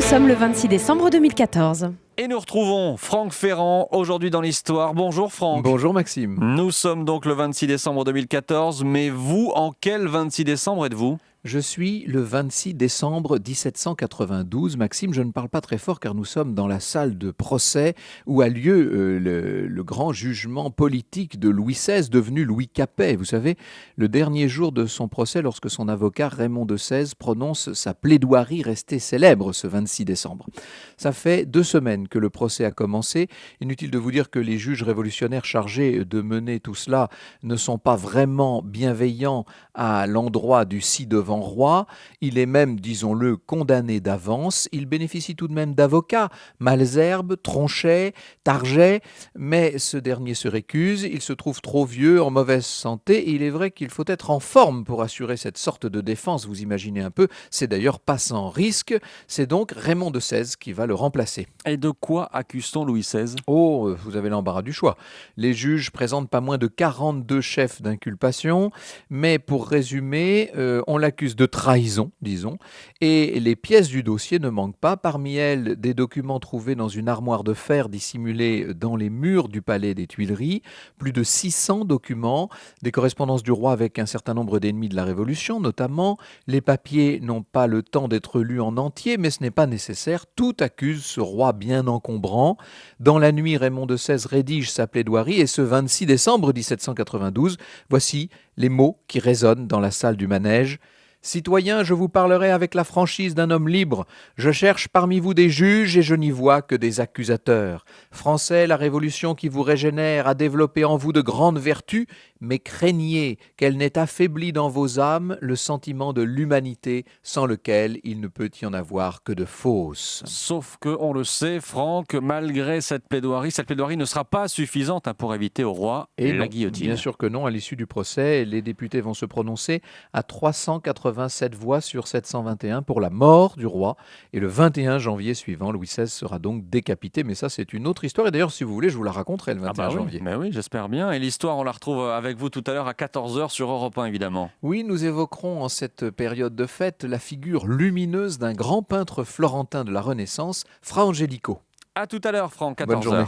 sommes le 26 décembre 2014. Et nous retrouvons Franck Ferrand aujourd'hui dans l'histoire. Bonjour Franck. Bonjour Maxime. Nous sommes donc le 26 décembre 2014, mais vous, en quel 26 décembre êtes-vous ? Je suis le 26 décembre 1792. Maxime, je ne parle pas très fort car nous sommes dans la salle de procès où a lieu le grand jugement politique de Louis XVI, devenu Louis Capet. Vous savez, le dernier jour de son procès, lorsque son avocat Raymond de XVI prononce sa plaidoirie restée célèbre ce 26 décembre. Ça fait 2 semaines que le procès a commencé. Inutile de vous dire que les juges révolutionnaires chargés de mener tout cela ne sont pas vraiment bienveillants à l'endroit du ci-devant roi. Il est même, disons-le, condamné d'avance. Il bénéficie tout de même d'avocats, Malesherbes, Tronchet, Target, mais ce dernier se récuse. Il se trouve trop vieux, en mauvaise santé, et il est vrai qu'il faut être en forme pour assurer cette sorte de défense, vous imaginez un peu. C'est d'ailleurs pas sans risque. C'est donc Raymond de XVI qui va le remplacer. Et de quoi accuse-t-on Louis XVI ? Oh, vous avez l'embarras du choix. Les juges présentent pas moins de 42 chefs d'inculpation, mais pour résumer, on l'accuse de trahison, disons, et les pièces du dossier ne manquent pas. Parmi elles, des documents trouvés dans une armoire de fer dissimulée dans les murs du palais des Tuileries, plus de 600 documents, des correspondances du roi avec un certain nombre d'ennemis de la Révolution, notamment. Les papiers n'ont pas le temps d'être lus en entier, mais ce n'est pas nécessaire. Tout accuse ce roi bien encombrant. Dans la nuit, Raymond de XVI rédige sa plaidoirie et ce 26 décembre 1792, voici les mots qui résonnent dans la salle du manège. Citoyens, je vous parlerai avec la franchise d'un homme libre. Je cherche parmi vous des juges et je n'y vois que des accusateurs. Français, la révolution qui vous régénère a développé en vous de grandes vertus, mais craignez qu'elle n'ait affaibli dans vos âmes le sentiment de l'humanité sans lequel il ne peut y en avoir que de fausses. Sauf que, on le sait, Franck, malgré cette plaidoirie ne sera pas suffisante pour éviter au roi la guillotine. Bien sûr que non. À l'issue du procès, les députés vont se prononcer à 387 voix sur 721 pour la mort du roi. Et le 21 janvier suivant, Louis XVI sera donc décapité. Mais ça, c'est une autre histoire. Et d'ailleurs, si vous voulez, je vous la raconterai le 21 janvier. Mais oui, j'espère bien. Et l'histoire, on la retrouve avec vous tout à l'heure à 14h sur Europe 1, évidemment. Oui, nous évoquerons en cette période de fête la figure lumineuse d'un grand peintre florentin de la Renaissance, Fra Angelico. À tout à l'heure, Franck, 14h. Bonne journée.